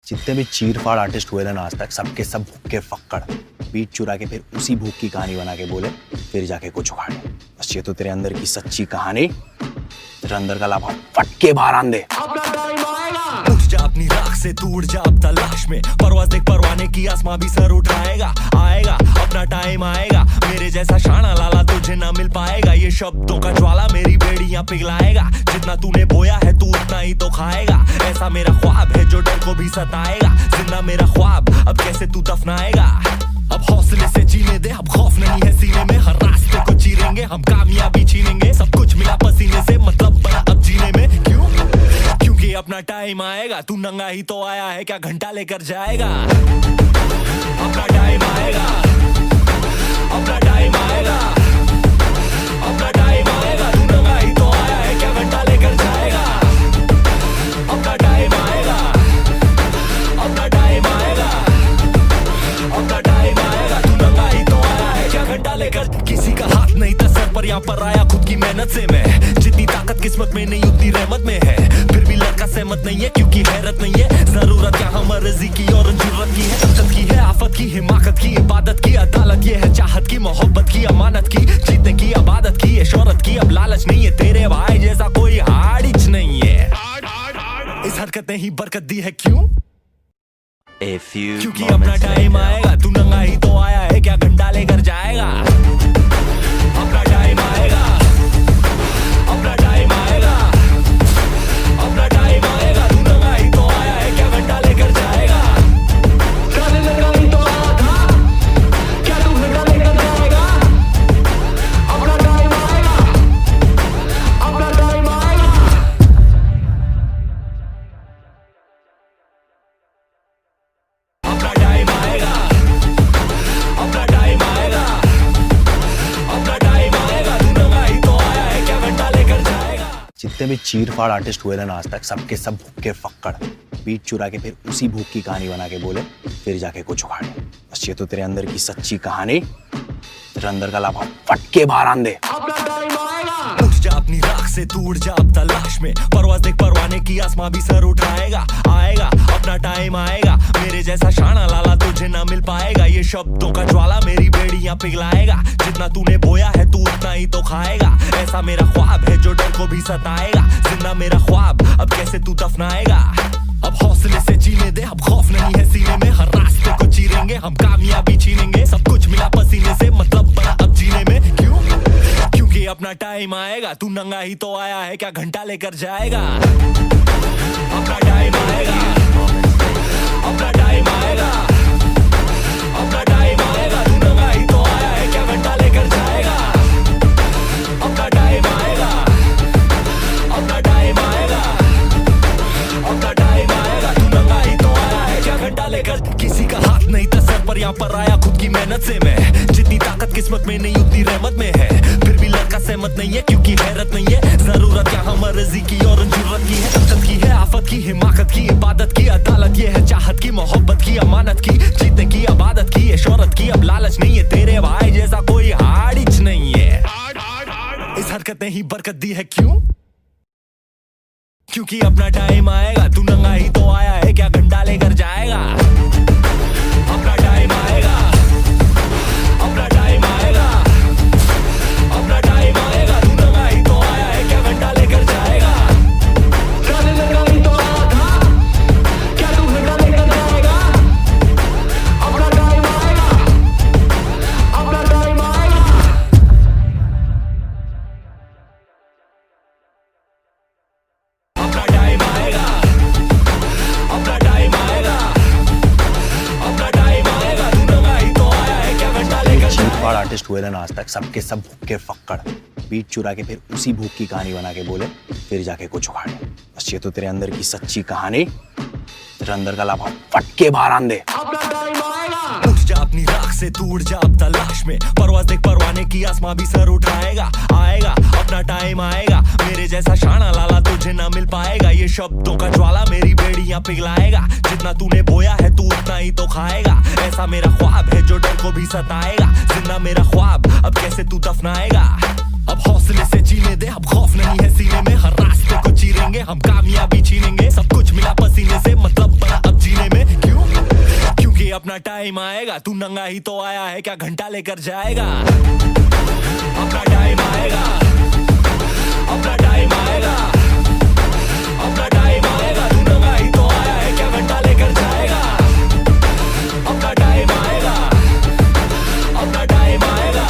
जितने भी चीर फाड़ आर्टिस्ट हुए ना आज तक, सबके सब भूखे फक्कड़ बीट चुरा के फिर उसी भूख की कहानी बना के बोले, फिर जाके कुछ उखाड़े। बस ये तो तेरे अंदर की सच्ची कहानी, तेरे अंदर का लाभा फटके बाहर आन दे। उठ जा अपनी राख से, तू उड़ जा अब तलाश में। परवाज़ देख परवाने की, आसमां भी सर उठाएगा। आएगा अपना टाइम आएगा, मेरे जैसा शाना लाला तुझे ना मिल पाएगा। ये शब्दों का ज्वाला मेरी बेड़ियां पिघलाएगा। जितना तूने बोया है तू उतना ही तो खाएगा। ऐसा मेरा ख्वाब है जो डर को भी सताएगा। जिंदा मेरा ख्वाब अब कैसे तू दफनाएगा। अब हौसले से जीने दे, अब खौफ नहीं है सीने में। हर रास्ते को चीरेंगे हम, कामयाबी छीनेंगे। सब कुछ मिला पसीने से, मतलब बना अब जीने में। क्यों? क्योंकि अपना टाइम आएगा। तू नंगा ही तो आया है, क्या घंटा लेकर जाएगा। अपना टाइम आएगा, अपना टाइम आएगा, अपना टाइम आएगा। तू नंगा ही तो आया है, क्या घंटा लेकर जाएगा। अपना टाइम आएगा, अपना टाइम आएगा, अपना टाइम आएगा। तू नंगा ही तो आया है, क्या घंटा लेकर। किसी का हाथ नहीं था सर पर, यहाँ पर आया खुद की मेहनत से मैं। जितनी ताकत किस्मत में नहीं उतनी रहमत में है। फिर भी लड़का सहमत नहीं है, क्योंकि हैरत नहीं है। जरूरत यहाँ मर्जी की और जरूरत की है। ताकत की है, आफत की, हिमाकत की, इबादत की, अदालत ये है चाहत की, मोहब्बत की, अमानत की, जीतने की, आबादत की, ये शोहरत की। अब लालच नहीं है, तेरे भाई जैसा कोई हाड़िच नहीं है। इस हरकत ने ही बरकत दी है। क्यों? क्योंकि अपना टाइम आएगा। तू नंगा ही तो आया है, क्या घंटा लेकर जाएगा। अपना टाइम आएगा, अपना टाइम आएगा, अपना टाइम आएगा। तू नंगा ही तो आया है, क्या घंटा लेकर जाएगा। नंगा ही तो आया था, क्या तू घंटा लेकर जाएगा। अपना टाइम आएगा, अपना टाइम आएगा, अपना टाइम आएगा, अपना टाइम आएगा, अपना टाइम आएगा। तू नंगा ही तो आया है, क्या घंटा लेकर जाएगा। जितने भी चीर फाड़ आर्टिस्ट हुए ना आज तक, सबके सब भूखे फक्कड़ बीट चुरा के फिर उसी भूख की कहानी बना के बोले, फिर जाके कुछ उखाड़े। बस ये तो तेरे अंदर की सच्ची कहानी, तेरे अंदर का लाभा फटके बाहर आन दे। उठ जा अपनी राख से, तू उड़ जा अब तलाश में। परवाज़ देख परवाने की, आसमां भी सर उठाएगा। आएगा अपना टाइम आएगा, मेरे जैसा शाना लाला तुझे ना मिल पाएगा। ये शब्दों का ज्वाला मेरी बेड़ियां पिघलाएगा। जितना तूने बोया है तू उतना ही तो खाएगा। ऐसा मेरा ख्वाब है जो डर को भी सताएगा। जिंदा मेरा ख्वाब अब कैसे तू दफनाएगा। अब हौसले से जीने दे, अब खौफ नहीं है सीने में। हर रास्ते को चीरेंगे हम, कामयाबी छीनेंगे। सब कुछ मिला पसीने से, मतलब बना अब जीने में। क्यों? क्योंकि अपना टाइम आएगा। तू नंगा ही तो आया है, क्या घंटा लेकर जाएगा। अपना टाइम आएगा, अपना टाइम आएगा, अपना टाइम आएगा। तू नंगा ही तो आया है, क्या घंटा लेकर जाएगा। अपना टाइम आएगा, अपना टाइम आएगा, अपना टाइम आएगा। तू नंगा ही तो आया है, क्या घंटा लेकर। किसी का हाथ नहीं था सर पर, यहाँ पर आया खुद की मेहनत से मैं। जितनी ताकत किस्मत में नहीं उतनी रहमत में है। फिर भी लड़का सहमत नहीं है, क्योंकि हैरत नहीं है। जरूरत यहाँ मर्जी की और जरूरत की है। ताकत की है, आफत की, हिमाकत की, इबादत की, अदालत ये है चाहत की, मोहब्बत की, अमानत की, जीतने की, आबादत की, ये शोहरत की। अब लालच नहीं है, तेरे भाई जैसा कोई हाड़िच नहीं है। इस हरकत ने ही बरकत दी है। क्यों? क्योंकि अपना टाइम आएगा। तू नंगा ही तो आया है, क्या घंटा लेकर जाएगा। अपना टाइम आएगा, अपना टाइम आएगा, अपना टाइम आएगा। तू नंगा ही तो आया है, क्या घंटा लेकर जाएगा। नंगा ही तो आया था, क्या तू घंटा लेकर जाएगा। अपना टाइम आएगा, अपना टाइम आएगा, अपना टाइम आएगा, अपना टाइम आएगा, अपना टाइम आएगा। तू नंगा ही तो आया है, क्या घंटा लेकर चीर जाएगा। फाड़ आर्टिस्ट हुए ना आज तक, सबके सब भूखे फक्कड़ बीट चुरा के फिर उसी भूख की कहानी बना के बोले, फिर जाके कुछ उखाड़े। बस ये तो तेरे अंदर की सच्ची कहानी, तेरे अंदर का लाभा फटके बाहर आन दे। उठ जा अपनी राख से, तू उड़ जा अब तलाश में। परवाज़ देख परवाने की, आसमां भी सर उठाएगा। आएगा अपना टाइम आएगा, मेरे जैसा शाना लाला तुझे ना मिल पाएगा। ये शब्दों का ज्वाला मेरी बेड़ियां पिघलाएगा। जितना तूने बोया है तू उतना ही तो खाएगा। ऐसा मेरा ख्वाब है जो डर को भी सताएगा। जिंदा मेरा ख्वाब अब कैसे तू दफनाएगा। अब हौसले से जीने दे, अब खौफ नहीं है सीने में। हर रास्ते को चीरेंगे हम, कामयाबी छीनेंगे। सब कुछ मिला पसीने से, मतलब बना अब जीने में। अपना टाइम आएगा, तू नंगा ही तो आया है, क्या घंटा लेकर जाएगा? अपना टाइम आएगा, अपना टाइम आएगा, अपना टाइम आएगा, तू नंगा ही तो आया है, क्या घंटा लेकर जाएगा? अपना टाइम आएगा, अपना टाइम आएगा,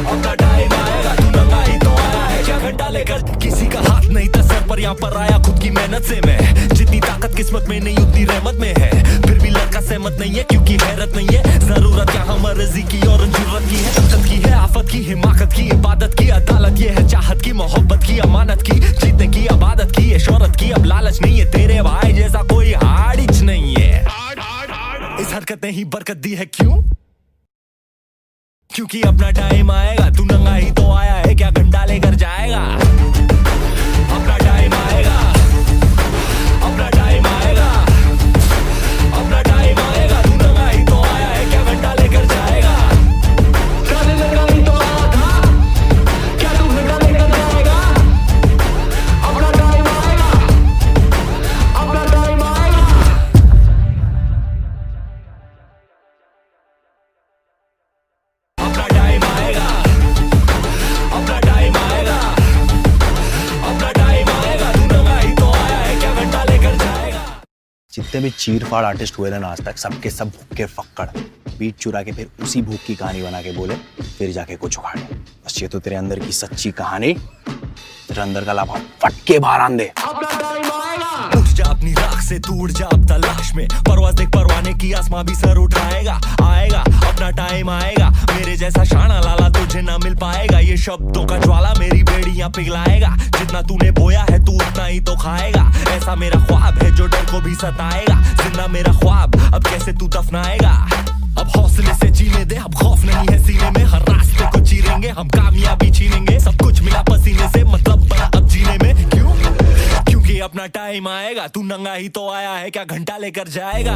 अपना टाइम आएगा, तू नंगा ही तो आया है, क्या घंटा लेकर? किसी का हाथ नहीं था सर पर, यहाँ पर आया खुद की मेहनत से मैं। जितनी ताकत किस्मत में नहीं उतनी रहमत में है, फिर भी लड़का सहमत नहीं है क्योंकि हैरत नहीं है। जरूरत यहाँ मर्जी की और जरूरत की है, तकत की है, आफत की, हिमाकत की, इबादत की, अदालत ये है, चाहत की, मोहब्बत की, अमानत की, जीतने की, आबादत की, शोहरत की। अब लालच नहीं है, तेरे भाई जैसा कोई हाड़िच नहीं है। इस हरकत ने ही बरकत दी है, क्यों? क्योंकि अपना टाइम आएगा, तू नंगा ही तो आया है, क्या घंटा लेकर जाएगा? अपना टाइम आएगा, अपना टाइम आएगा, अपना टाइम आएगा, तू नंगा ही तो आया है, क्या घंटा लेकर जाएगा? क्या नंगा ही तो आया था, क्या तू घंटा लेकर जाएगा? अपना टाइम आएगा, अपना टाइम आएगा, अपना टाइम आएगा, अपना टाइम आएगा, अपना टाइम आएगा, तू नंगा ही तो आया है, क्या घंटा लेकर जाएगा? जितने भी चीर फाड़ आर्टिस्ट हुए ना आज तक, सबके सब भूखे फक्कड़ बीट चुरा के फिर उसी भूख की कहानी बना के बोले फिर जाके कुछ उखाड़े। बस ये तो तेरे अंदर की सच्ची कहानी, तेरे अंदर का लाभा फट के बाहर आन दे। उठ जा अपनी राख से, तू उड़ जा अब तलाश में, परवाज़ देख परवाने की, आसमां भी सर उठाएगा। आएगा अपना टाइम आएगा, मेरे जैसा शाना लाला तुझे ना मिल पाएगा। ये शब्दों का ज्वाला मेरी बेड़ियां पिघलाएगा, जितना तूने बोया है तू उतना ही तो खाएगा। ऐसा मेरा ख्वाब है जो डर को भी सताएगा, जिंदा मेरा ख्वाब अब कैसे तू दफनाएगा? अब हौसले से जीने दे, अब खौफ नहीं है सीने में, हर रास्ते को चीरेंगे हम, कामयाबी छीनेंगे, सब कुछ मिला पसीने से, मतलब बना अब जीने में। क्यों? क्योंकि अपना टाइम आएगा, तू नंगा ही तो आया है, क्या घंटा लेकर जाएगा?